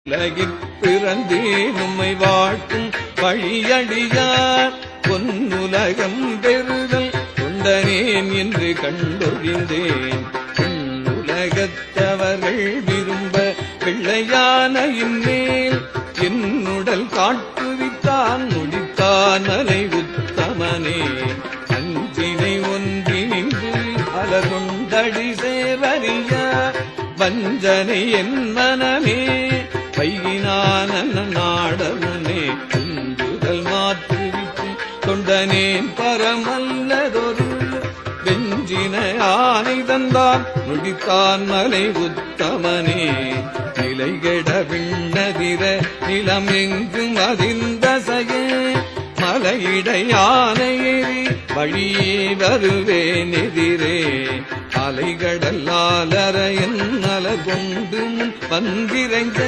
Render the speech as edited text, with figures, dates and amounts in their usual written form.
உலகிற் பிறந்தேன் உம்மை வாழ்த்தும் வழியடியார் பொன்னுலகம் பெறுதல் கொண்டனேன் என்று கண்டொழிந்தேன். உலகத்தவர்கள் விரும்ப பிள்ளையான இன்மேல் என்னுடல் காட்டுவித்தான் முடித்தான் மலை உத்தமனே. அஞ்சினை ஒன்றி நின்று அலர்கொண்டடி சேவறிய வஞ்சனை என் மனமே வைகினான நாடமுனே. குந்துதல் மாற்றுவித்து கொண்டனேன் பரமல்லதொரு வெஞ்சின ஆனை தந்தான் முடித்தான் மலை உத்தமனே. நிலைகெட விண்ணதிர நிலம் எங்கும் அதிர்ந்தசையே மலையிடையானையேறி வழியே வருவேன் எதிரே. அலைகடல் ஆலரையன் அலர் கொண்டு வந்திரைந்த